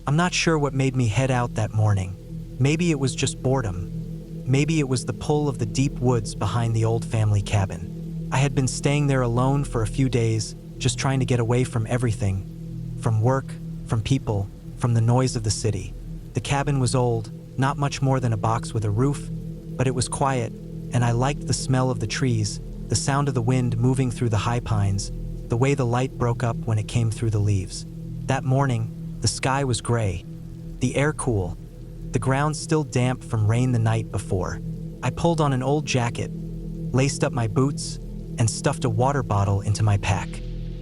I'm not sure what made me head out that morning. Maybe it was just boredom. Maybe it was the pull of the deep woods behind the old family cabin. I had been staying there alone for a few days, just trying to get away from everything. From work, from people, from the noise of the city. The cabin was old, not much more than a box with a roof, but it was quiet, and I liked the smell of the trees, the sound of the wind moving through the high pines, the way the light broke up when it came through the leaves. That morning, the sky was gray, the air cool, the ground still damp from rain the night before. I pulled on an old jacket, laced up my boots, and stuffed a water bottle into my pack.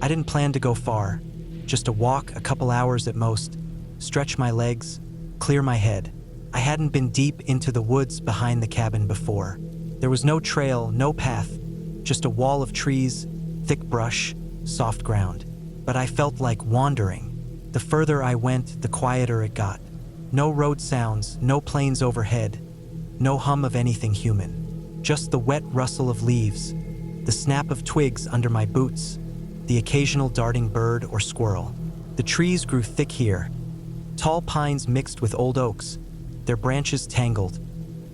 I didn't plan to go far, just a walk, a couple hours at most, stretch my legs, clear my head. I hadn't been deep into the woods behind the cabin before. There was no trail, no path, just a wall of trees, thick brush, soft ground. But I felt like wandering. The further I went, the quieter it got. No road sounds, no planes overhead, no hum of anything human. Just the wet rustle of leaves, the snap of twigs under my boots, the occasional darting bird or squirrel. The trees grew thick here, tall pines mixed with old oaks, their branches tangled,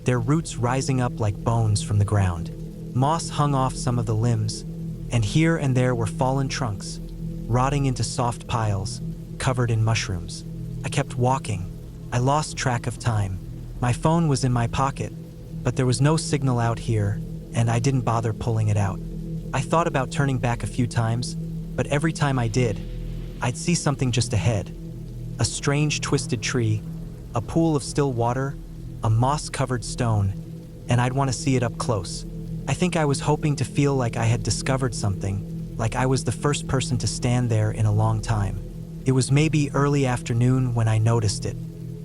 their roots rising up like bones from the ground. Moss hung off some of the limbs, and here and there were fallen trunks, rotting into soft piles, covered in mushrooms. I kept walking. I lost track of time. My phone was in my pocket, but there was no signal out here, and I didn't bother pulling it out. I thought about turning back a few times, but every time I did, I'd see something just ahead. A strange twisted tree, a pool of still water, a moss-covered stone, and I'd want to see it up close. I think I was hoping to feel like I had discovered something, like I was the first person to stand there in a long time. It was maybe early afternoon when I noticed it.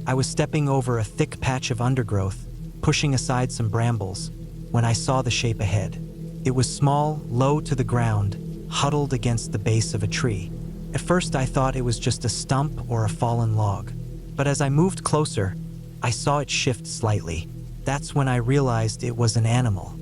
I was stepping over a thick patch of undergrowth, pushing aside some brambles, when I saw the shape ahead. It was small, low to the ground, huddled against the base of a tree. At first I thought it was just a stump or a fallen log. But as I moved closer, I saw it shift slightly. That's when I realized it was an animal.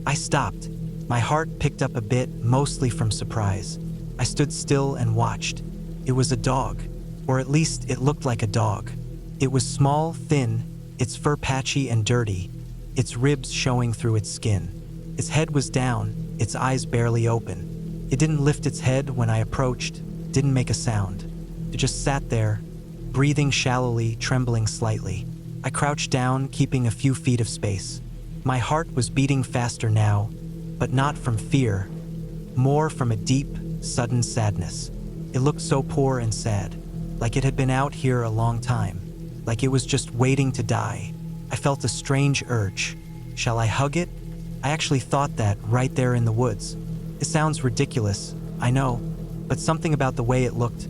I stopped. My heart picked up a bit, mostly from surprise. I stood still and watched. It was a dog, or at least it looked like a dog. It was small, thin, its fur patchy and dirty, its ribs showing through its skin. Its head was down, its eyes barely open. It didn't lift its head when I approached, didn't make a sound. It just sat there, breathing shallowly, trembling slightly. I crouched down, keeping a few feet of space. My heart was beating faster now, but not from fear, more from a deep, sudden sadness. It looked so poor and sad, like it had been out here a long time, like it was just waiting to die. I felt a strange urge. Shall I hug it? I actually thought that right there in the woods. It sounds ridiculous, I know, but something about the way it looked,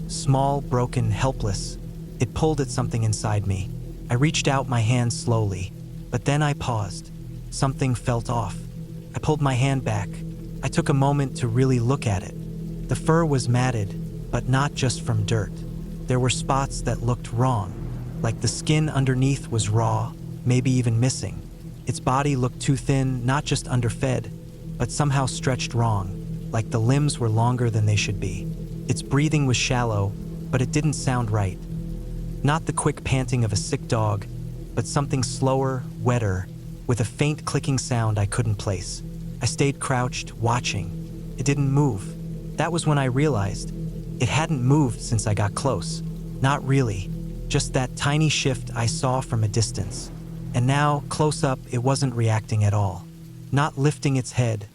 small, broken, helpless, it pulled at something inside me. I reached out my hand slowly, but then I paused. Something felt off. I pulled my hand back. I took a moment to really look at it. The fur was matted, but not just from dirt. There were spots that looked wrong, like the skin underneath was raw, maybe even missing. Its body looked too thin, not just underfed, but somehow stretched wrong, like the limbs were longer than they should be. Its breathing was shallow, but it didn't sound right. Not the quick panting of a sick dog, but something slower, wetter, with a faint clicking sound I couldn't place. I stayed crouched, watching. It didn't move. That was when I realized it hadn't moved since I got close. Not really, just that tiny shift I saw from a distance. And now, close up, it wasn't reacting at all. Not lifting its head,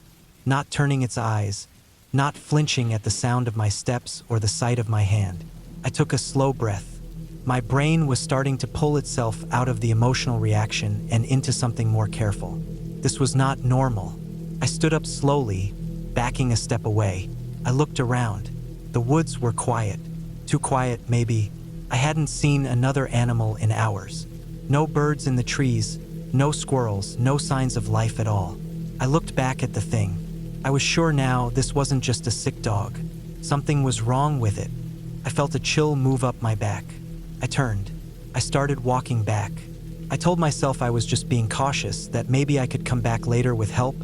not turning its eyes, not flinching at the sound of my steps or the sight of my hand. I took a slow breath. My brain was starting to pull itself out of the emotional reaction and into something more careful. This was not normal. I stood up slowly, backing a step away. I looked around. The woods were quiet. Too quiet, maybe. I hadn't seen another animal in hours. No birds in the trees, no squirrels, no signs of life at all. I looked back at the thing. I was sure now this wasn't just a sick dog. Something was wrong with it. I felt a chill move up my back. I turned. I started walking back. I told myself I was just being cautious, that maybe I could come back later with help,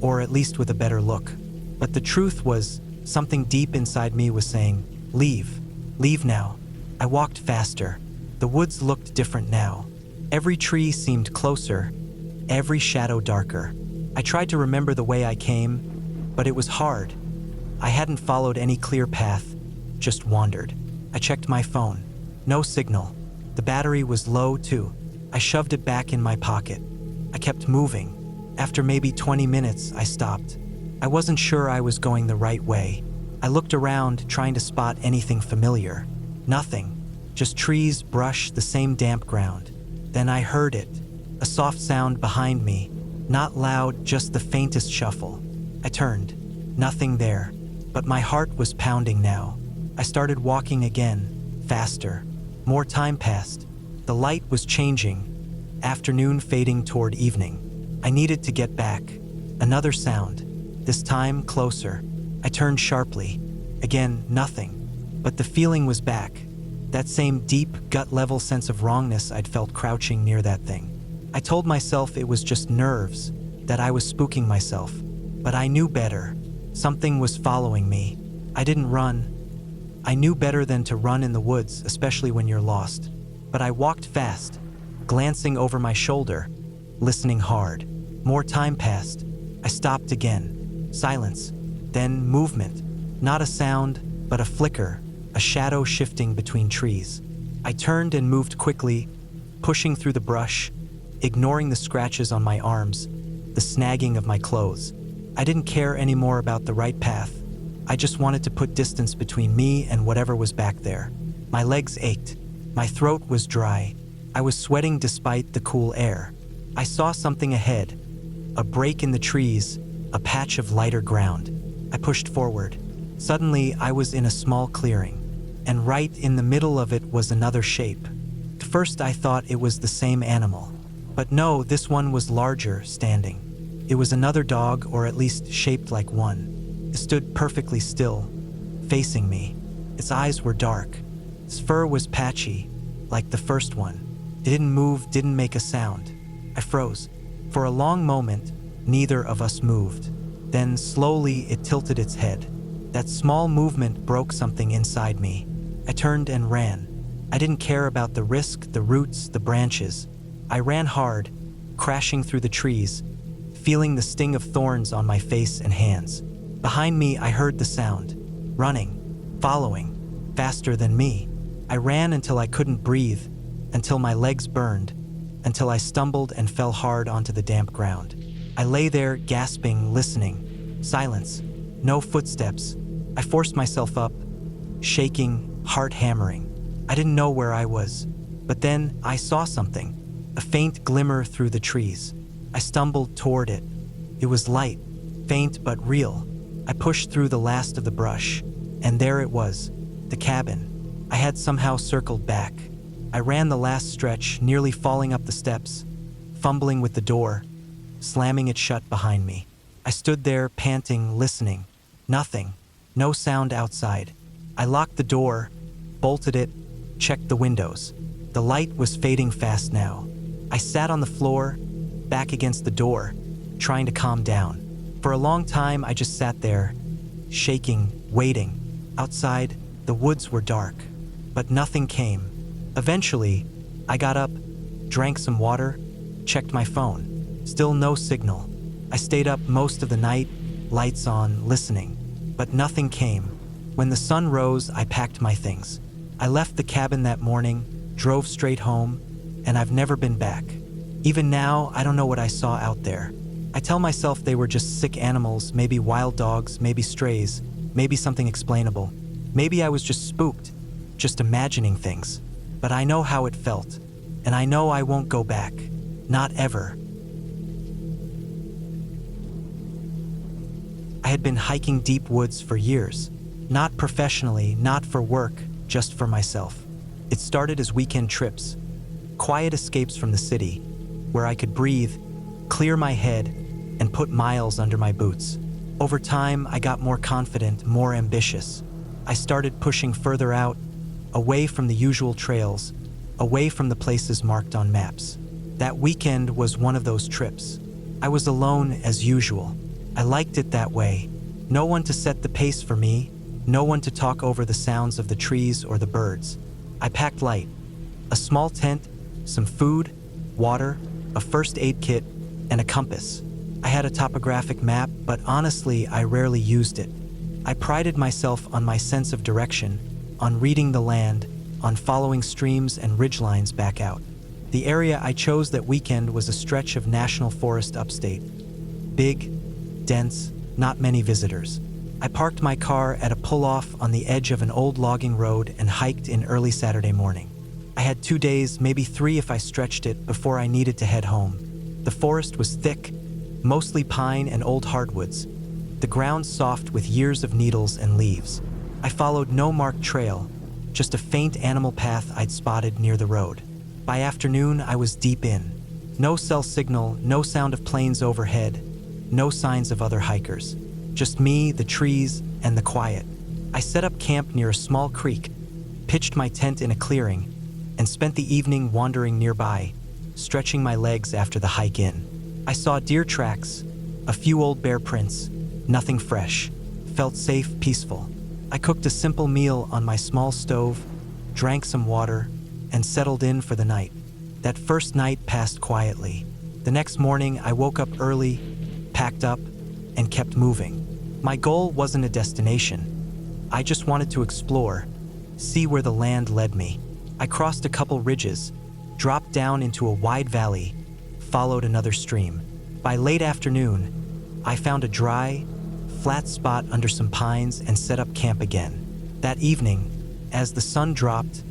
or at least with a better look. But the truth was, something deep inside me was saying, leave. Leave now. I walked faster. The woods looked different now. Every tree seemed closer, every shadow darker. I tried to remember the way I came, but it was hard. I hadn't followed any clear path, just wandered. I checked my phone. No signal. The battery was low too. I shoved it back in my pocket. I kept moving. After maybe 20 minutes, I stopped. I wasn't sure I was going the right way. I looked around, trying to spot anything familiar. Nothing. Just trees, brush, the same damp ground. Then I heard it. A soft sound behind me. Not loud, just the faintest shuffle. I turned. Nothing there. But my heart was pounding now. I started walking again. Faster. More time passed. The light was changing. Afternoon fading toward evening. I needed to get back. Another sound. This time closer. I turned sharply. Again, nothing. But the feeling was back. That same deep, gut-level sense of wrongness I'd felt crouching near that thing. I told myself it was just nerves, that I was spooking myself. But I knew better. Something was following me. I didn't run. I knew better than to run in the woods, especially when you're lost. But I walked fast, glancing over my shoulder, listening hard. More time passed. I stopped again. Silence. Then movement. Not a sound, but a flicker, a shadow shifting between trees. I turned and moved quickly, pushing through the brush, ignoring the scratches on my arms, the snagging of my clothes. I didn't care anymore about the right path. I just wanted to put distance between me and whatever was back there. My legs ached. My throat was dry. I was sweating despite the cool air. I saw something ahead. A break in the trees, a patch of lighter ground. I pushed forward. Suddenly, I was in a small clearing, and right in the middle of it was another shape. At first, I thought it was the same animal. But no, this one was larger, standing. It was another dog, or at least shaped like one. It stood perfectly still, facing me. Its eyes were dark. Its fur was patchy, like the first one. It didn't move, didn't make a sound. I froze. For a long moment, neither of us moved. Then slowly it tilted its head. That small movement broke something inside me. I turned and ran. I didn't care about the risk, the roots, the branches. I ran hard, crashing through the trees, feeling the sting of thorns on my face and hands. Behind me, I heard the sound. Running, following, faster than me. I ran until I couldn't breathe, until my legs burned, until I stumbled and fell hard onto the damp ground. I lay there, gasping, listening. Silence. No footsteps. I forced myself up, shaking, heart hammering. I didn't know where I was. But then I saw something. A faint glimmer through the trees. I stumbled toward it. It was light, faint but real. I pushed through the last of the brush, and there it was, the cabin. I had somehow circled back. I ran the last stretch, nearly falling up the steps, fumbling with the door, slamming it shut behind me. I stood there, panting, listening. Nothing. No sound outside. I locked the door, bolted it, checked the windows. The light was fading fast now. I sat on the floor, back against the door, trying to calm down. For a long time, I just sat there, shaking, waiting. Outside, the woods were dark, but nothing came. Eventually, I got up, drank some water, checked my phone. Still no signal. I stayed up most of the night, lights on, listening. But nothing came. When the sun rose, I packed my things. I left the cabin that morning, drove straight home, and I've never been back. Even now, I don't know what I saw out there. I tell myself they were just sick animals, maybe wild dogs, maybe strays, maybe something explainable. Maybe I was just spooked, just imagining things. But I know how it felt, and I know I won't go back. Not ever. I had been hiking deep woods for years. Not professionally, not for work, just for myself. It started as weekend trips, quiet escapes from the city, where I could breathe, clear my head, and put miles under my boots. Over time, I got more confident, more ambitious. I started pushing further out, away from the usual trails, away from the places marked on maps. That weekend was one of those trips. I was alone as usual. I liked it that way. No one to set the pace for me, no one to talk over the sounds of the trees or the birds. I packed light: a small tent, some food, water, a first aid kit, and a compass. I had a topographic map, but honestly, I rarely used it. I prided myself on my sense of direction, on reading the land, on following streams and ridgelines back out. The area I chose that weekend was a stretch of national forest upstate. Big, dense, not many visitors. I parked my car at a pull-off on the edge of an old logging road and hiked in early Saturday morning. I had 2 days, maybe 3 if I stretched it, before I needed to head home. The forest was thick, mostly pine and old hardwoods. The ground soft with years of needles and leaves. I followed no marked trail, just a faint animal path I'd spotted near the road. By afternoon, I was deep in. No cell signal, no sound of planes overhead, no signs of other hikers. Just me, the trees, and the quiet. I set up camp near a small creek, pitched my tent in a clearing, and spent the evening wandering nearby, stretching my legs after the hike in. I saw deer tracks, a few old bear prints, nothing fresh. Felt safe, peaceful. I cooked a simple meal on my small stove, drank some water, and settled in for the night. That first night passed quietly. The next morning, I woke up early, packed up, and kept moving. My goal wasn't a destination. I just wanted to explore, see where the land led me. I crossed a couple ridges, dropped down into a wide valley, followed another stream. By late afternoon, I found a dry, flat spot under some pines and set up camp again. That evening, as the sun dropped,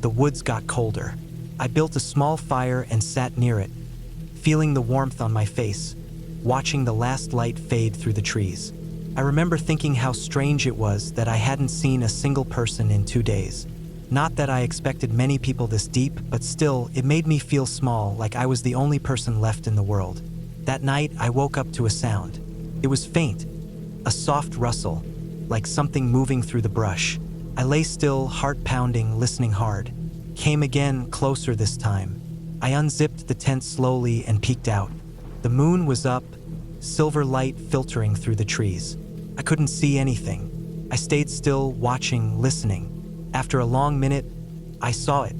the woods got colder. I built a small fire and sat near it, feeling the warmth on my face, watching the last light fade through the trees. I remember thinking how strange it was that I hadn't seen a single person in 2 days. Not that I expected many people this deep, but still, it made me feel small, like I was the only person left in the world. That night, I woke up to a sound. It was faint, a soft rustle, like something moving through the brush. I lay still, heart pounding, listening hard. Came again, closer this time. I unzipped the tent slowly and peeked out. The moon was up, silver light filtering through the trees. I couldn't see anything. I stayed still, watching, listening. After a long minute, I saw it.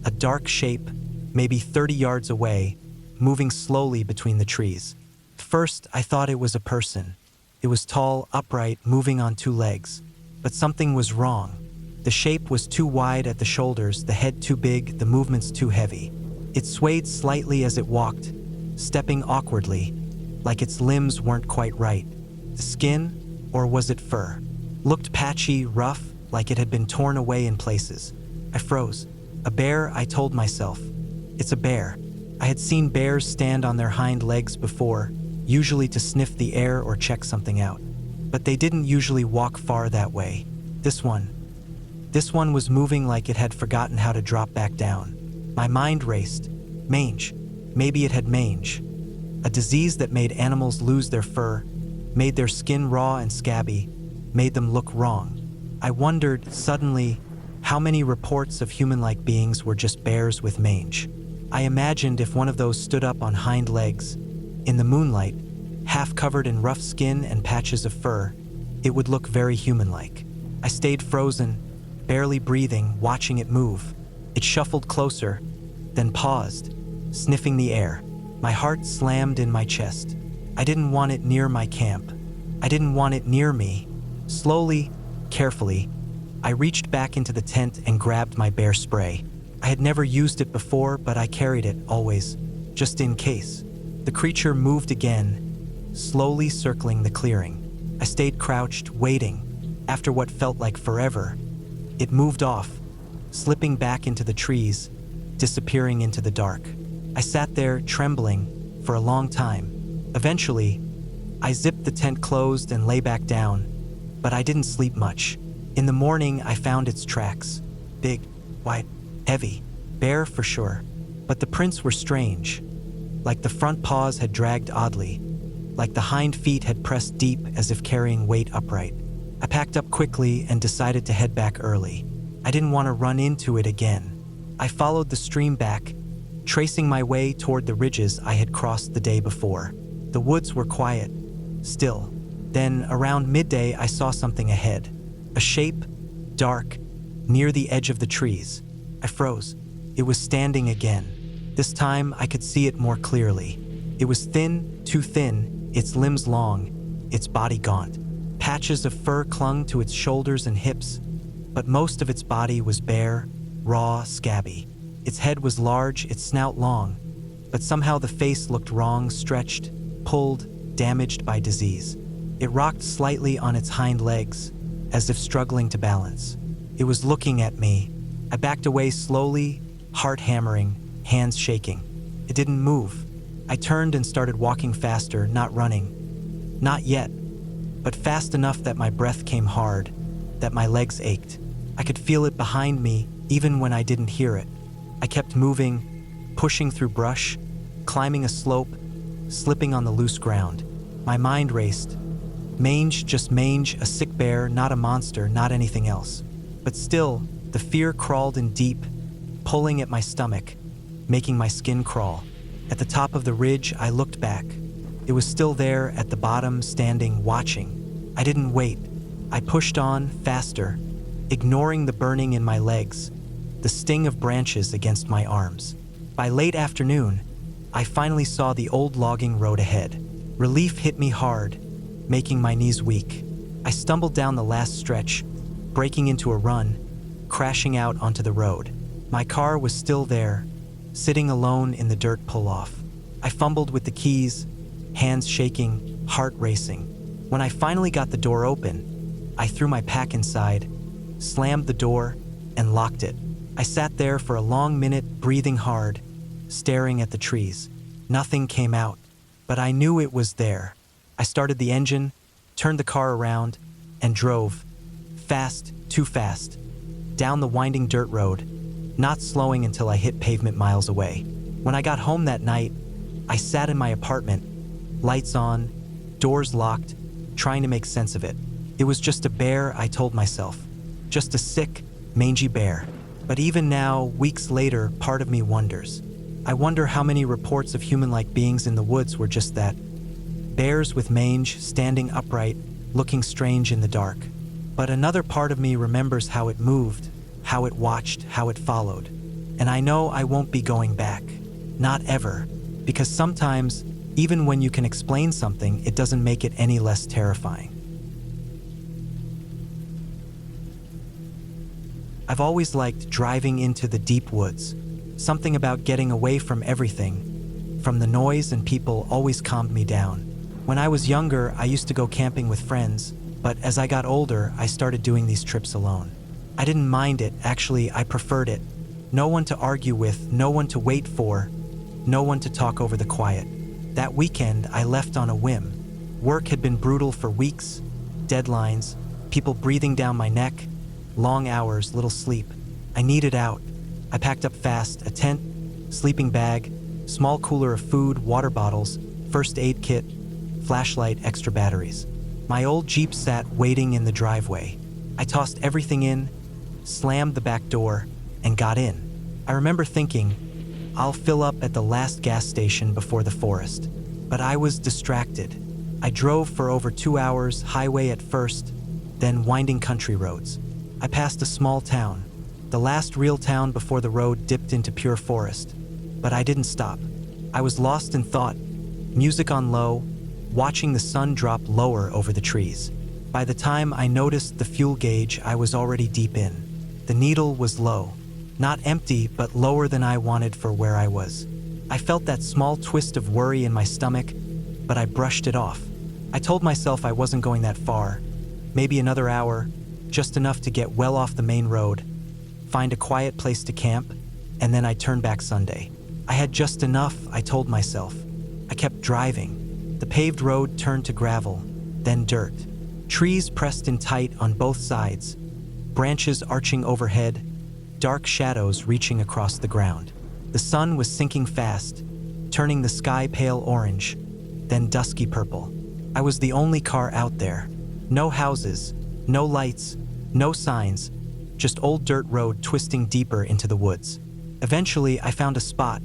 A dark shape, maybe 30 yards away, moving slowly between the trees. First, I thought it was a person. It was tall, upright, moving on 2 legs. But something was wrong. The shape was too wide at the shoulders, the head too big, the movements too heavy. It swayed slightly as it walked, stepping awkwardly, like its limbs weren't quite right. The skin, or was it fur, looked patchy, rough, like it had been torn away in places. I froze. A bear, I told myself. It's a bear. I had seen bears stand on their hind legs before, usually to sniff the air or check something out. But they didn't usually walk far that way. This one was moving like it had forgotten how to drop back down. My mind raced. Mange. Maybe it had mange. A disease that made animals lose their fur, made their skin raw and scabby, made them look wrong. I wondered, suddenly, how many reports of human-like beings were just bears with mange. I imagined if one of those stood up on hind legs, in the moonlight, half covered in rough skin and patches of fur, it would look very human-like. I stayed frozen, barely breathing, watching it move. It shuffled closer, then paused, sniffing the air. My heart slammed in my chest. I didn't want it near my camp. I didn't want it near me. Slowly, carefully, I reached back into the tent and grabbed my bear spray. I had never used it before, but I carried it, always, just in case. The creature moved again, slowly circling the clearing. I stayed crouched, waiting. After what felt like forever, it moved off, slipping back into the trees, disappearing into the dark. I sat there, trembling, for a long time. Eventually, I zipped the tent closed and lay back down, but I didn't sleep much. In the morning, I found its tracks. Big, white, heavy, bear for sure. But the prints were strange, like the front paws had dragged oddly, like the hind feet had pressed deep as if carrying weight upright. I packed up quickly and decided to head back early. I didn't want to run into it again. I followed the stream back, tracing my way toward the ridges I had crossed the day before. The woods were quiet, still. Then, around midday, I saw something ahead. A shape, dark, near the edge of the trees. I froze. It was standing again. This time, I could see it more clearly. It was thin, too thin, its limbs long, its body gaunt. Patches of fur clung to its shoulders and hips, but most of its body was bare, raw, scabby. Its head was large, its snout long, but somehow the face looked wrong, stretched, pulled, damaged by disease. It rocked slightly on its hind legs, as if struggling to balance. It was looking at me. I backed away slowly, heart hammering, hands shaking. It didn't move. I turned and started walking faster, not running. Not yet, but fast enough that my breath came hard, that my legs ached. I could feel it behind me, even when I didn't hear it. I kept moving, pushing through brush, climbing a slope, slipping on the loose ground. My mind raced. Mange, just mange, a sick bear, not a monster, not anything else. But still, the fear crawled in deep, pulling at my stomach, making my skin crawl. At the top of the ridge, I looked back. It was still there at the bottom, standing, watching. I didn't wait. I pushed on, faster, ignoring the burning in my legs, the sting of branches against my arms. By late afternoon, I finally saw the old logging road ahead. Relief hit me hard, making my knees weak. I stumbled down the last stretch, breaking into a run, crashing out onto the road. My car was still there, sitting alone in the dirt pull-off. I fumbled with the keys, hands shaking, heart racing. When I finally got the door open, I threw my pack inside, slammed the door, and locked it. I sat there for a long minute, breathing hard, staring at the trees. Nothing came out, but I knew it was there. I started the engine, turned the car around, and drove. Fast, too fast, down the winding dirt road, not slowing until I hit pavement miles away. When I got home that night, I sat in my apartment, lights on, doors locked, trying to make sense of it. It was just a bear, I told myself. Just a sick, mangy bear. But even now, weeks later, part of me wonders. I wonder how many reports of human-like beings in the woods were just that. Bears with mange, standing upright, looking strange in the dark. But another part of me remembers how it moved, how it watched, how it followed. And I know I won't be going back. Not ever. Because sometimes, even when you can explain something, it doesn't make it any less terrifying. I've always liked driving into the deep woods. Something about getting away from everything, from the noise and people, always calmed me down. When I was younger, I used to go camping with friends, but as I got older, I started doing these trips alone. I didn't mind it, actually, I preferred it. No one to argue with, no one to wait for, no one to talk over the quiet. That weekend, I left on a whim. Work had been brutal for weeks, deadlines, people breathing down my neck, long hours, little sleep. I needed out. I packed up fast, a tent, sleeping bag, small cooler of food, water bottles, first aid kit, flashlight, extra batteries. My old Jeep sat waiting in the driveway. I tossed everything in, slammed the back door, and got in. I remember thinking, I'll fill up at the last gas station before the forest. But I was distracted. I drove for over 2 hours, highway at first, then winding country roads. I passed a small town, the last real town before the road dipped into pure forest. But I didn't stop. I was lost in thought, music on low, watching the sun drop lower over the trees. By the time I noticed the fuel gauge, I was already deep in. The needle was low. Not empty, but lower than I wanted for where I was. I felt that small twist of worry in my stomach, but I brushed it off. I told myself I wasn't going that far. Maybe another hour, just enough to get well off the main road, find a quiet place to camp, and then I'd turn back Sunday. I had just enough, I told myself. I kept driving. The paved road turned to gravel, then dirt. Trees pressed in tight on both sides, branches arching overhead, dark shadows reaching across the ground. The sun was sinking fast, turning the sky pale orange, then dusky purple. I was the only car out there. No houses, no lights, no signs, just old dirt road twisting deeper into the woods. Eventually, I found a spot,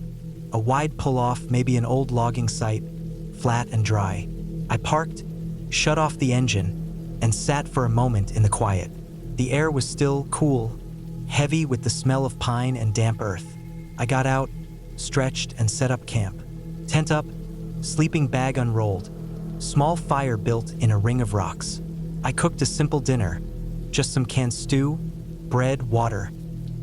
a wide pull-off, maybe an old logging site, flat and dry. I parked, shut off the engine, and sat for a moment in the quiet. The air was still cool, heavy with the smell of pine and damp earth. I got out, stretched, and set up camp. Tent up, sleeping bag unrolled, small fire built in a ring of rocks. I cooked a simple dinner, just some canned stew, bread, water,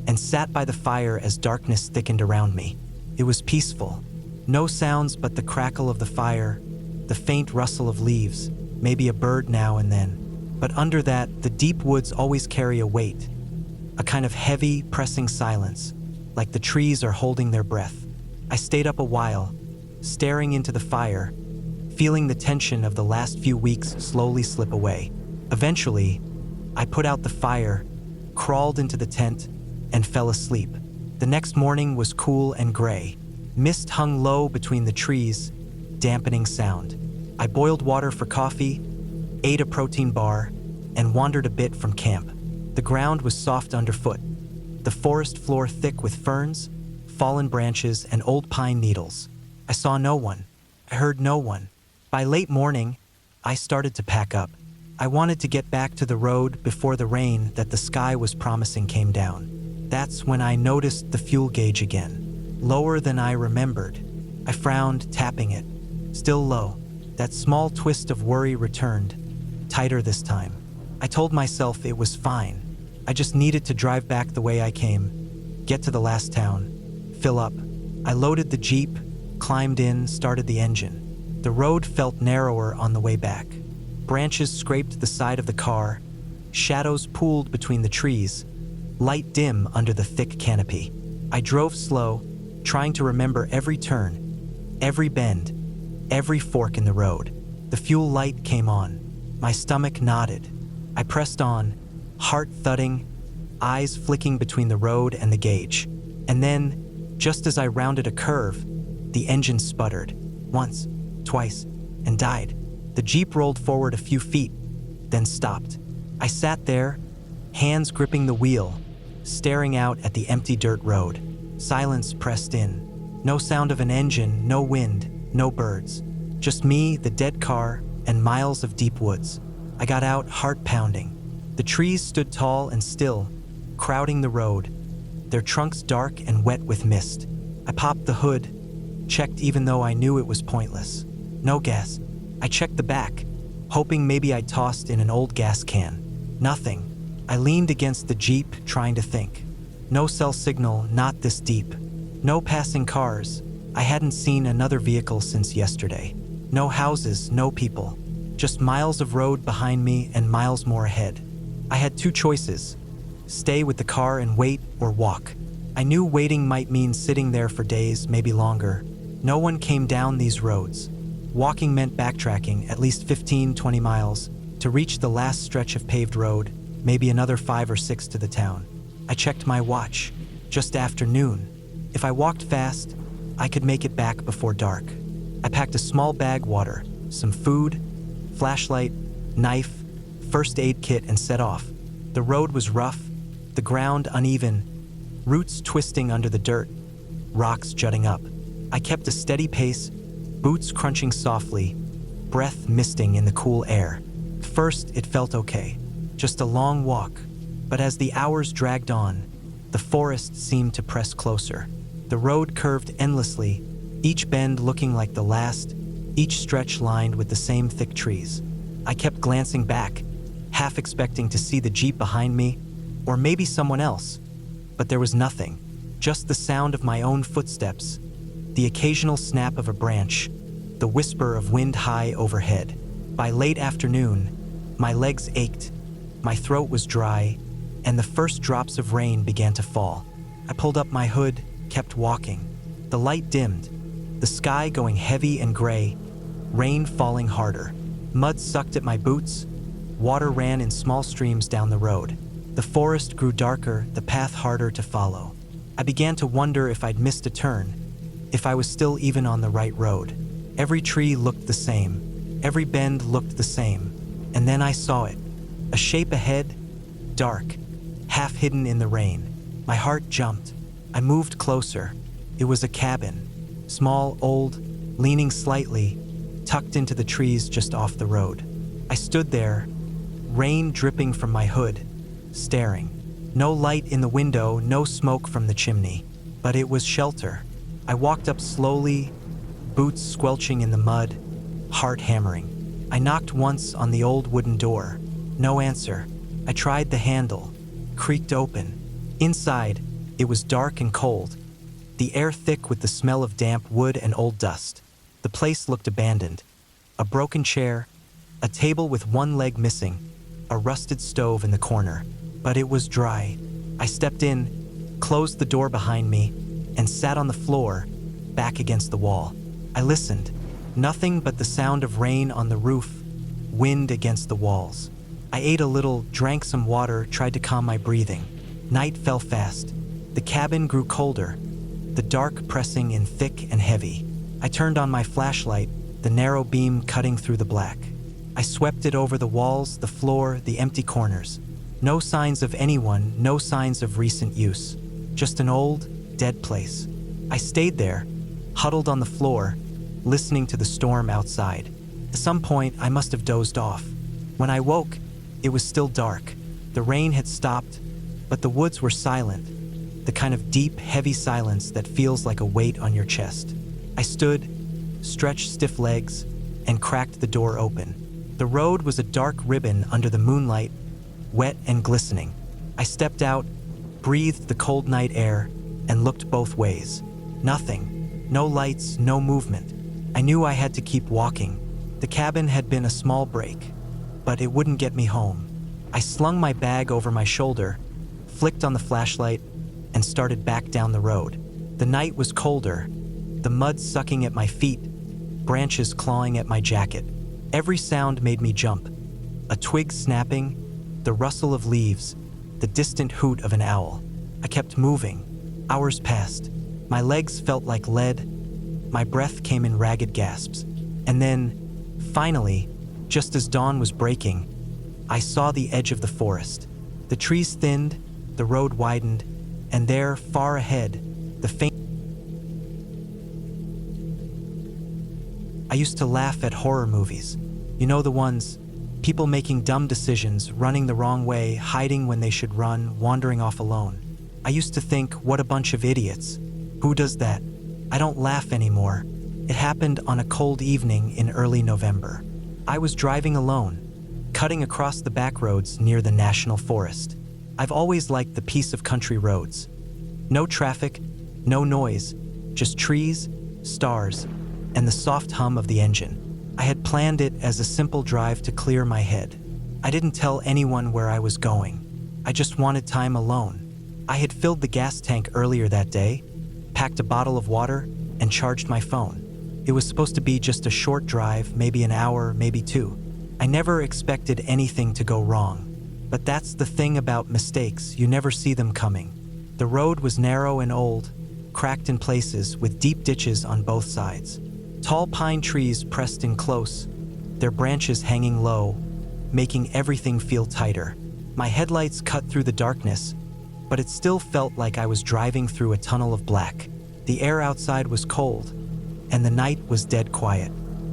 and sat by the fire as darkness thickened around me. It was peaceful. No sounds but the crackle of the fire, the faint rustle of leaves, maybe a bird now and then. But under that, the deep woods always carry a weight, a kind of heavy, pressing silence, like the trees are holding their breath. I stayed up a while, staring into the fire, feeling the tension of the last few weeks slowly slip away. Eventually, I put out the fire, crawled into the tent, and fell asleep. The next morning was cool and gray. Mist hung low between the trees, dampening sound. I boiled water for coffee, ate a protein bar, and wandered a bit from camp. The ground was soft underfoot, the forest floor thick with ferns, fallen branches, and old pine needles. I saw no one. I heard no one. By late morning, I started to pack up. I wanted to get back to the road before the rain that the sky was promising came down. That's when I noticed the fuel gauge again, lower than I remembered. I frowned, tapping it. Still low. That small twist of worry returned, tighter this time. I told myself it was fine. I just needed to drive back the way I came, get to the last town, fill up. I loaded the Jeep, climbed in, started the engine. The road felt narrower on the way back. Branches scraped the side of the car, shadows pooled between the trees, light dim under the thick canopy. I drove slow, trying to remember every turn, every bend, every fork in the road. The fuel light came on. My stomach nodded. I pressed on, heart thudding, eyes flicking between the road and the gauge. And then, just as I rounded a curve, the engine sputtered. Once, twice, and died. The Jeep rolled forward a few feet, then stopped. I sat there, hands gripping the wheel, staring out at the empty dirt road. Silence pressed in. No sound of an engine, no wind, no birds. Just me, the dead car, and miles of deep woods. I got out, heart pounding. The trees stood tall and still, crowding the road, their trunks dark and wet with mist. I popped the hood, checked even though I knew it was pointless. No gas. I checked the back, hoping maybe I'd tossed in an old gas can. Nothing. I leaned against the Jeep, trying to think. No cell signal, not this deep. No passing cars. I hadn't seen another vehicle since yesterday. No houses, no people. Just miles of road behind me and miles more ahead. I had two choices: stay with the car and wait, or walk. I knew waiting might mean sitting there for days, maybe longer. No one came down these roads. Walking meant backtracking at least 15-20 miles to reach the last stretch of paved road, maybe another 5 or 6 to the town. I checked my watch. Just afternoon. If I walked fast, I could make it back before dark. I packed a small bag, water, some food, flashlight, knife, first aid kit, and set off. The road was rough, the ground uneven, roots twisting under the dirt, rocks jutting up. I kept a steady pace, boots crunching softly, breath misting in the cool air. First, it felt okay, just a long walk. But as the hours dragged on, the forest seemed to press closer. The road curved endlessly, each bend looking like the last, each stretch lined with the same thick trees. I kept glancing back, half expecting to see the Jeep behind me, or maybe someone else. But there was nothing, just the sound of my own footsteps, the occasional snap of a branch, the whisper of wind high overhead. By late afternoon, my legs ached, my throat was dry, and the first drops of rain began to fall. I pulled up my hood, kept walking. The light dimmed, the sky going heavy and gray, rain falling harder. Mud sucked at my boots, water ran in small streams down the road. The forest grew darker, the path harder to follow. I began to wonder if I'd missed a turn, if I was still even on the right road. Every tree looked the same, every bend looked the same, and then I saw it. A shape ahead, dark, half hidden in the rain. My heart jumped. I moved closer. It was a cabin, small, old, leaning slightly, tucked into the trees just off the road. I stood there, rain dripping from my hood, staring. No light in the window, no smoke from the chimney, but it was shelter. I walked up slowly, boots squelching in the mud, heart hammering. I knocked once on the old wooden door. No answer. I tried the handle. Creaked open. Inside, it was dark and cold, the air thick with the smell of damp wood and old dust. The place looked abandoned. A broken chair, a table with one leg missing, a rusted stove in the corner. But it was dry. I stepped in, closed the door behind me, and sat on the floor, back against the wall. I listened. Nothing but the sound of rain on the roof, wind against the walls. I ate a little, drank some water, tried to calm my breathing. Night fell fast. The cabin grew colder, the dark pressing in thick and heavy. I turned on my flashlight, the narrow beam cutting through the black. I swept it over the walls, the floor, the empty corners. No signs of anyone, no signs of recent use. Just an old, dead place. I stayed there, huddled on the floor, listening to the storm outside. At some point, I must have dozed off. When I woke, it was still dark. The rain had stopped, but the woods were silent, the kind of deep, heavy silence that feels like a weight on your chest. I stood, stretched stiff legs, and cracked the door open. The road was a dark ribbon under the moonlight, wet and glistening. I stepped out, breathed the cold night air, and looked both ways. Nothing. No lights, no movement. I knew I had to keep walking. The cabin had been a small break, but it wouldn't get me home. I slung my bag over my shoulder, flicked on the flashlight, and started back down the road. The night was colder, the mud sucking at my feet, branches clawing at my jacket. Every sound made me jump. A twig snapping, the rustle of leaves, the distant hoot of an owl. I kept moving. Hours passed. My legs felt like lead. My breath came in ragged gasps. And then, finally, just as dawn was breaking, I saw the edge of the forest. The trees thinned, the road widened, and there, far ahead, the faint... I used to laugh at horror movies. You know, the ones, people making dumb decisions, running the wrong way, hiding when they should run, wandering off alone. I used to think, what a bunch of idiots. Who does that? I don't laugh anymore. It happened on a cold evening in early November. I was driving alone, cutting across the back roads near the national forest. I've always liked the peace of country roads. No traffic, no noise, just trees, stars, and the soft hum of the engine. I had planned it as a simple drive to clear my head. I didn't tell anyone where I was going. I just wanted time alone. I had filled the gas tank earlier that day, packed a bottle of water, and charged my phone. It was supposed to be just a short drive, maybe an hour, maybe two. I never expected anything to go wrong. But that's the thing about mistakes, you never see them coming. The road was narrow and old, cracked in places with deep ditches on both sides. Tall pine trees pressed in close, their branches hanging low, making everything feel tighter. My headlights cut through the darkness, but it still felt like I was driving through a tunnel of black. The air outside was cold, and the night was dead quiet.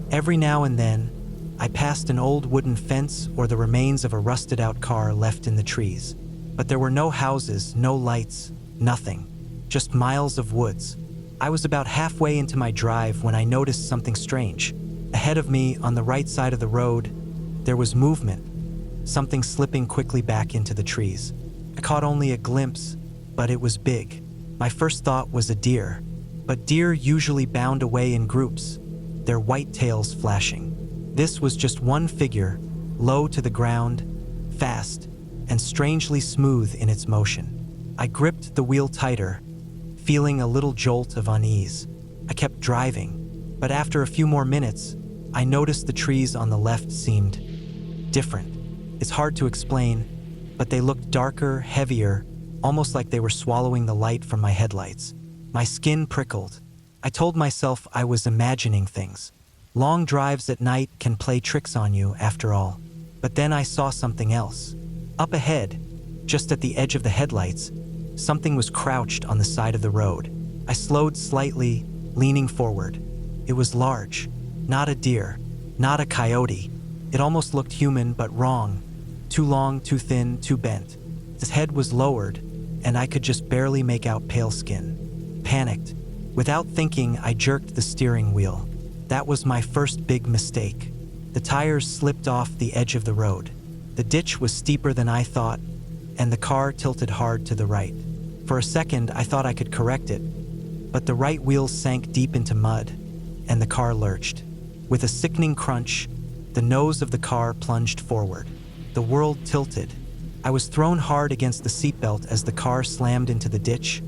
Every now and then, I passed an old wooden fence or the remains of a rusted-out car left in the trees. But there were no houses, no lights, nothing. Just miles of woods. I was about halfway into my drive when I noticed something strange. Ahead of me, on the right side of the road, there was movement, something slipping quickly back into the trees. I caught only a glimpse, but it was big. My first thought was a deer, but deer usually bound away in groups, their white tails flashing. This was just one figure, low to the ground, fast, and strangely smooth in its motion. I gripped the wheel tighter, feeling a little jolt of unease. I kept driving, but after a few more minutes, I noticed the trees on the left seemed different. It's hard to explain, but they looked darker, heavier, almost like they were swallowing the light from my headlights. My skin prickled. I told myself I was imagining things. Long drives at night can play tricks on you, after all. But then I saw something else. Up ahead, just at the edge of the headlights, something was crouched on the side of the road. I slowed slightly, leaning forward. It was large. Not a deer, not a coyote. It almost looked human, but wrong. Too long, too thin, too bent. His head was lowered, and I could just barely make out pale skin. Panicked. Without thinking, I jerked the steering wheel. That was my first big mistake. The tires slipped off the edge of the road. The ditch was steeper than I thought, and the car tilted hard to the right. For a second, I thought I could correct it, but the right wheel sank deep into mud, and the car lurched. With a sickening crunch, the nose of the car plunged forward. The world tilted. I was thrown hard against the seatbelt as the car slammed into the ditch,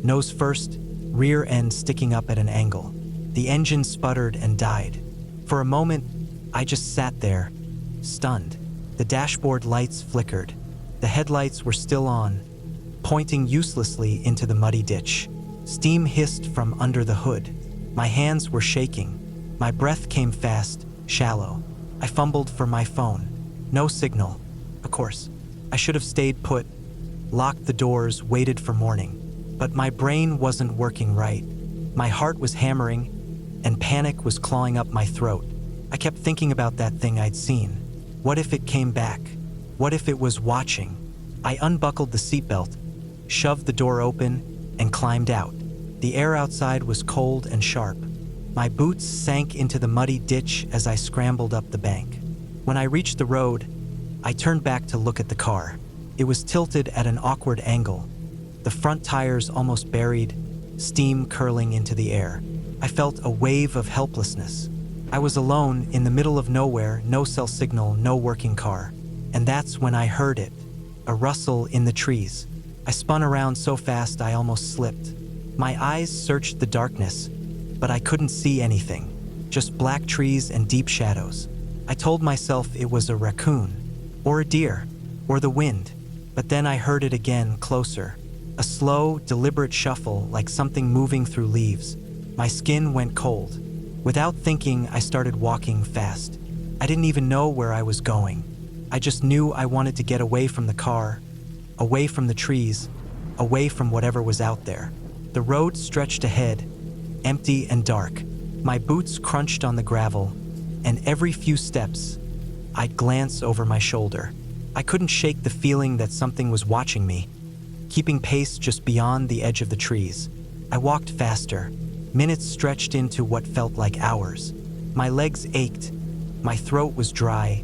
nose first, rear end sticking up at an angle. The engine sputtered and died. For a moment, I just sat there, stunned. The dashboard lights flickered. The headlights were still on, pointing uselessly into the muddy ditch. Steam hissed from under the hood. My hands were shaking. My breath came fast, shallow. I fumbled for my phone. No signal. Of course, I should have stayed put, locked the doors, waited for morning. But my brain wasn't working right. My heart was hammering, and panic was clawing up my throat. I kept thinking about that thing I'd seen. What if it came back? What if it was watching? I unbuckled the seatbelt, shoved the door open, and climbed out. The air outside was cold and sharp. My boots sank into the muddy ditch as I scrambled up the bank. When I reached the road, I turned back to look at the car. It was tilted at an awkward angle, the front tires almost buried, steam curling into the air. I felt a wave of helplessness. I was alone in the middle of nowhere, no cell signal, no working car. And that's when I heard it, a rustle in the trees. I spun around so fast I almost slipped. My eyes searched the darkness, but I couldn't see anything, just black trees and deep shadows. I told myself it was a raccoon, or a deer, or the wind, but then I heard it again, closer. A slow, deliberate shuffle, like something moving through leaves. My skin went cold. Without thinking, I started walking fast. I didn't even know where I was going. I just knew I wanted to get away from the car, away from the trees, away from whatever was out there. The road stretched ahead, empty and dark. My boots crunched on the gravel, and every few steps, I'd glance over my shoulder. I couldn't shake the feeling that something was watching me, keeping pace just beyond the edge of the trees. I walked faster. Minutes stretched into what felt like hours. My legs ached. My throat was dry.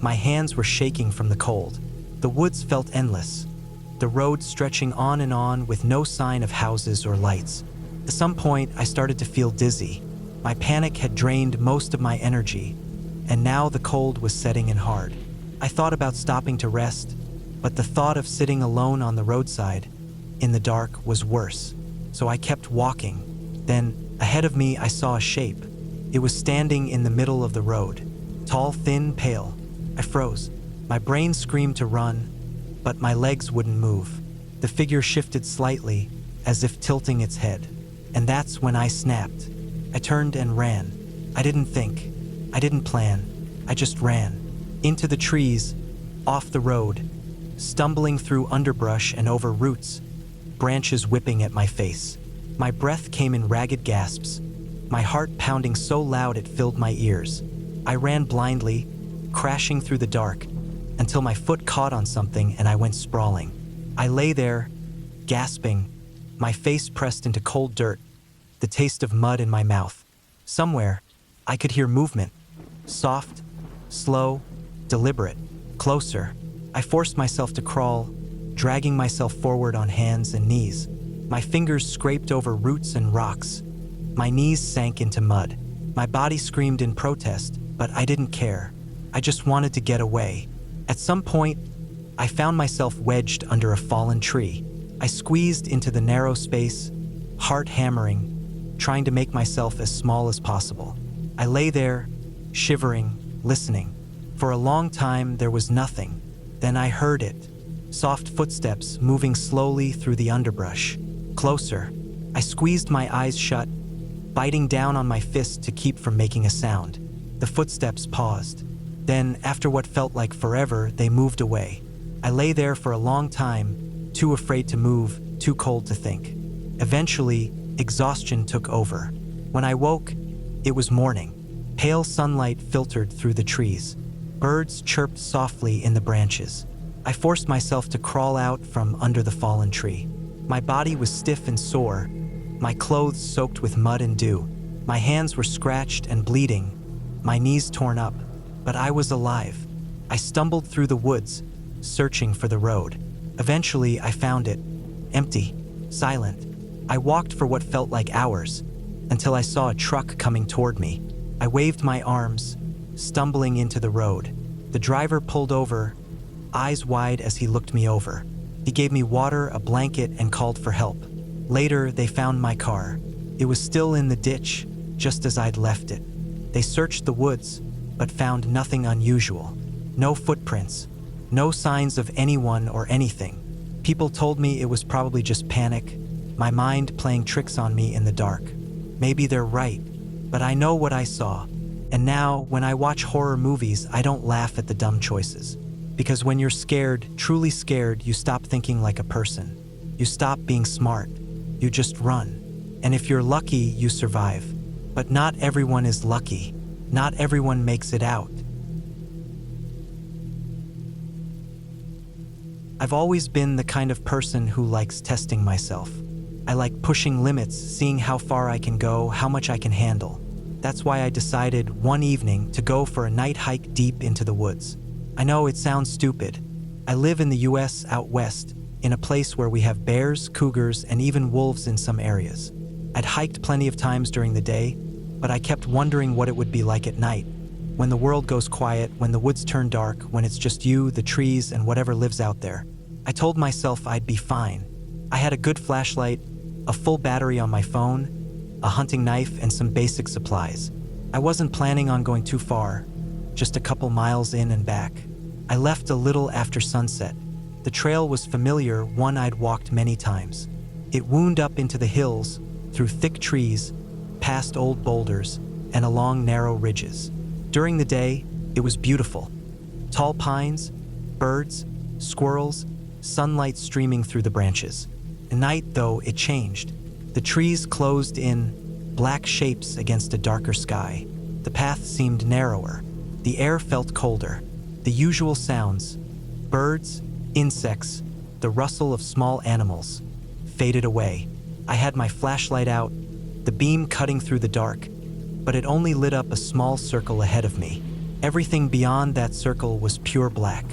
My hands were shaking from the cold. The woods felt endless, the road stretching on and on with no sign of houses or lights. At some point, I started to feel dizzy. My panic had drained most of my energy, and now the cold was setting in hard. I thought about stopping to rest, but the thought of sitting alone on the roadside, in the dark, was worse. So I kept walking. Then, ahead of me, I saw a shape. It was standing in the middle of the road. Tall, thin, pale. I froze. My brain screamed to run, but my legs wouldn't move. The figure shifted slightly, as if tilting its head. And that's when I snapped. I turned and ran. I didn't think. I didn't plan. I just ran. Into the trees, off the road, stumbling through underbrush and over roots, branches whipping at my face. My breath came in ragged gasps, my heart pounding so loud it filled my ears. I ran blindly, crashing through the dark, until my foot caught on something and I went sprawling. I lay there, gasping, my face pressed into cold dirt, the taste of mud in my mouth. Somewhere, I could hear movement, soft, slow, deliberate, closer. I forced myself to crawl, dragging myself forward on hands and knees. My fingers scraped over roots and rocks. My knees sank into mud. My body screamed in protest, but I didn't care. I just wanted to get away. At some point, I found myself wedged under a fallen tree. I squeezed into the narrow space, heart hammering, trying to make myself as small as possible. I lay there, shivering, listening. For a long time, there was nothing. Then I heard it. Soft footsteps moving slowly through the underbrush. Closer. I squeezed my eyes shut, biting down on my fist to keep from making a sound. The footsteps paused. Then, after what felt like forever, they moved away. I lay there for a long time, too afraid to move, too cold to think. Eventually, exhaustion took over. When I woke, it was morning. Pale sunlight filtered through the trees. Birds chirped softly in the branches. I forced myself to crawl out from under the fallen tree. My body was stiff and sore, my clothes soaked with mud and dew. My hands were scratched and bleeding, my knees torn up, but I was alive. I stumbled through the woods, searching for the road. Eventually, I found it, empty, silent. I walked for what felt like hours, until I saw a truck coming toward me. I waved my arms, stumbling into the road. The driver pulled over, eyes wide as he looked me over. He gave me water, a blanket, and called for help. Later, they found my car. It was still in the ditch, just as I'd left it. They searched the woods, but found nothing unusual. No footprints, no signs of anyone or anything. People told me it was probably just panic, my mind playing tricks on me in the dark. Maybe they're right, but I know what I saw. And now, when I watch horror movies, I don't laugh at the dumb choices. Because when you're scared, truly scared, you stop thinking like a person. You stop being smart. You just run. And if you're lucky, you survive. But not everyone is lucky. Not everyone makes it out. I've always been the kind of person who likes testing myself. I like pushing limits, seeing how far I can go, how much I can handle. That's why I decided one evening to go for a night hike deep into the woods. I know it sounds stupid. I live in the US out west, in a place where we have bears, cougars, and even wolves in some areas. I'd hiked plenty of times during the day, but I kept wondering what it would be like at night, when the world goes quiet, when the woods turn dark, when it's just you, the trees, and whatever lives out there. I told myself I'd be fine. I had a good flashlight, a full battery on my phone, a hunting knife, and some basic supplies. I wasn't planning on going too far, just a couple miles in and back. I left a little after sunset. The trail was familiar, one I'd walked many times. It wound up into the hills, through thick trees, past old boulders, and along narrow ridges. During the day, it was beautiful. Tall pines, birds, squirrels, sunlight streaming through the branches. At night, though, it changed. The trees closed in, black shapes against a darker sky. The path seemed narrower. The air felt colder. The usual sounds, birds, insects, the rustle of small animals, faded away. I had my flashlight out, the beam cutting through the dark, but it only lit up a small circle ahead of me. Everything beyond that circle was pure black.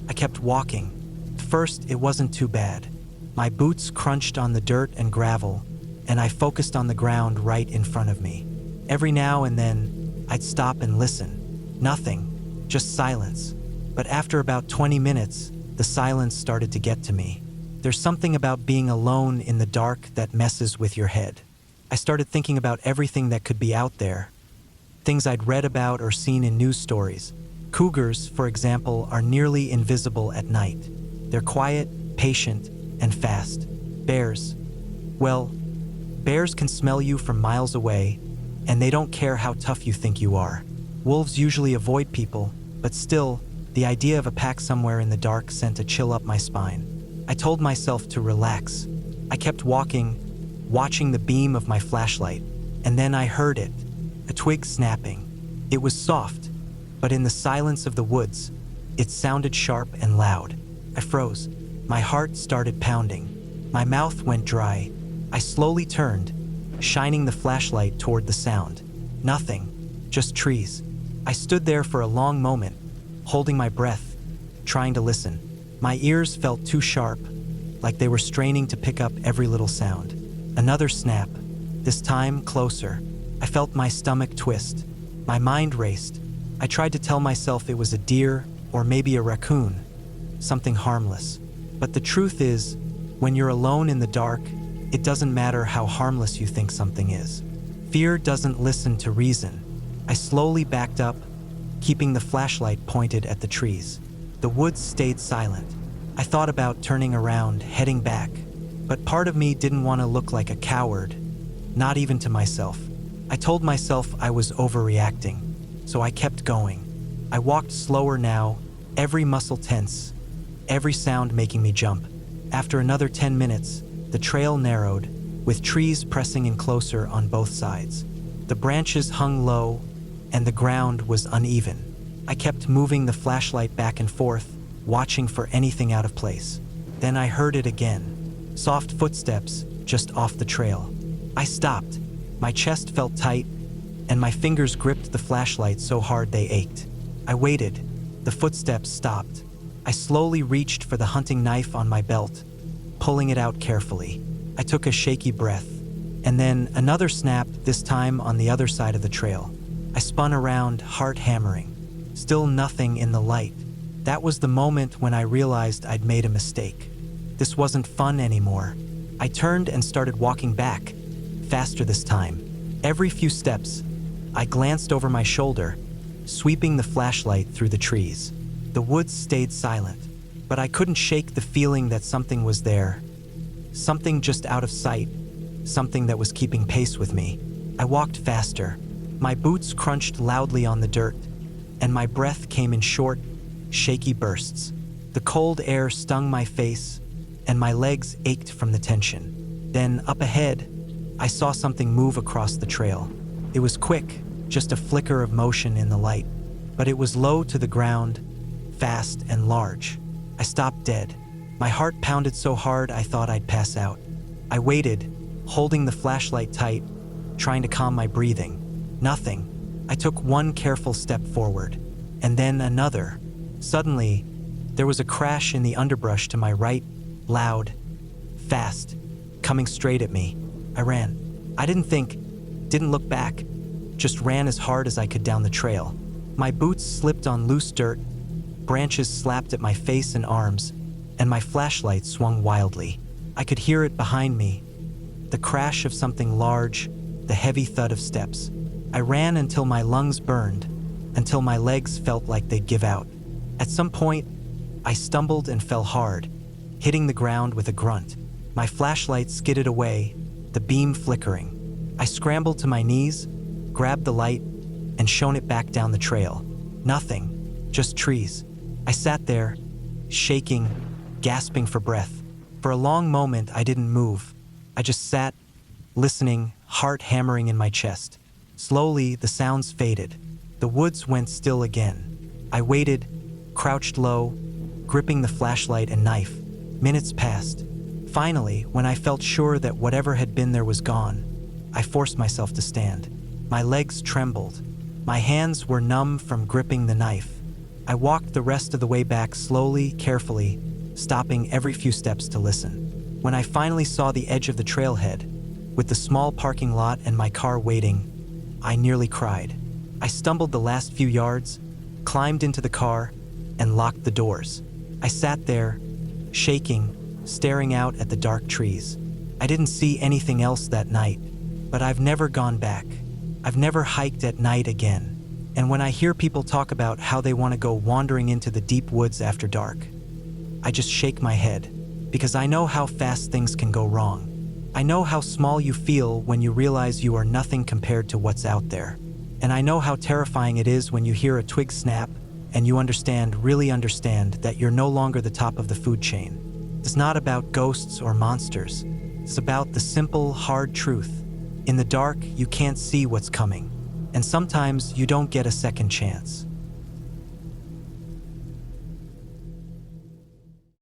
I kept walking. At first, it wasn't too bad. My boots crunched on the dirt and gravel, and I focused on the ground right in front of me. Every now and then, I'd stop and listen. Nothing, just silence. But after about 20 minutes, the silence started to get to me. There's something about being alone in the dark that messes with your head. I started thinking about everything that could be out there. Things I'd read about or seen in news stories. Cougars, for example, are nearly invisible at night. They're quiet, patient, and fast. Bears, well, bears can smell you from miles away, and they don't care how tough you think you are. Wolves usually avoid people, but still, the idea of a pack somewhere in the dark sent a chill up my spine. I told myself to relax. I kept walking, watching the beam of my flashlight, and then I heard it, a twig snapping. It was soft, but in the silence of the woods, it sounded sharp and loud. I froze. My heart started pounding. My mouth went dry. I slowly turned, shining the flashlight toward the sound. Nothing, just trees. I stood there for a long moment, holding my breath, trying to listen. My ears felt too sharp, like they were straining to pick up every little sound. Another snap, this time closer. I felt my stomach twist. My mind raced. I tried to tell myself it was a deer or maybe a raccoon, something harmless. But the truth is, when you're alone in the dark, it doesn't matter how harmless you think something is. Fear doesn't listen to reason. I slowly backed up, keeping the flashlight pointed at the trees. The woods stayed silent. I thought about turning around, heading back, but part of me didn't want to look like a coward, not even to myself. I told myself I was overreacting, so I kept going. I walked slower now, every muscle tense, every sound making me jump. After another 10 minutes, the trail narrowed, with trees pressing in closer on both sides. The branches hung low, and the ground was uneven. I kept moving the flashlight back and forth, watching for anything out of place. Then I heard it again. Soft footsteps just off the trail. I stopped. My chest felt tight, and my fingers gripped the flashlight so hard they ached. I waited. The footsteps stopped. I slowly reached for the hunting knife on my belt, pulling it out carefully. I took a shaky breath, and then another snap, this time on the other side of the trail. I spun around, heart hammering. Still nothing in the light. That was the moment when I realized I'd made a mistake. This wasn't fun anymore. I turned and started walking back, faster this time. Every few steps, I glanced over my shoulder, sweeping the flashlight through the trees. The woods stayed silent, but I couldn't shake the feeling that something was there. Something just out of sight, something that was keeping pace with me. I walked faster. My boots crunched loudly on the dirt, and my breath came in short, shaky bursts. The cold air stung my face, and my legs ached from the tension. Then, up ahead, I saw something move across the trail. It was quick, just a flicker of motion in the light, but it was low to the ground, fast and large. I stopped dead. My heart pounded so hard I thought I'd pass out. I waited, holding the flashlight tight, trying to calm my breathing. Nothing. I took one careful step forward, and then another. Suddenly, there was a crash in the underbrush to my right, loud, fast, coming straight at me. I ran. I didn't think, didn't look back, just ran as hard as I could down the trail. My boots slipped on loose dirt, branches slapped at my face and arms, and my flashlight swung wildly. I could hear it behind me, the crash of something large, the heavy thud of steps. I ran until my lungs burned, until my legs felt like they'd give out. At some point, I stumbled and fell hard, hitting the ground with a grunt. My flashlight skidded away, the beam flickering. I scrambled to my knees, grabbed the light, and shone it back down the trail. Nothing, just trees. I sat there, shaking, gasping for breath. For a long moment, I didn't move. I just sat, listening, heart hammering in my chest. Slowly, the sounds faded. The woods went still again. I waited, crouched low, gripping the flashlight and knife. Minutes passed. Finally, when I felt sure that whatever had been there was gone, I forced myself to stand. My legs trembled. My hands were numb from gripping the knife. I walked the rest of the way back slowly, carefully, stopping every few steps to listen. When I finally saw the edge of the trailhead, with the small parking lot and my car waiting, I nearly cried. I stumbled the last few yards, climbed into the car, and locked the doors. I sat there, shaking, staring out at the dark trees. I didn't see anything else that night, but I've never gone back. I've never hiked at night again. And when I hear people talk about how they want to go wandering into the deep woods after dark, I just shake my head, because I know how fast things can go wrong. I know how small you feel when you realize you are nothing compared to what's out there. And I know how terrifying it is when you hear a twig snap and you really understand that you're no longer the top of the food chain. It's not about ghosts or monsters. It's about the simple, hard truth. In the dark, you can't see what's coming. And sometimes you don't get a second chance.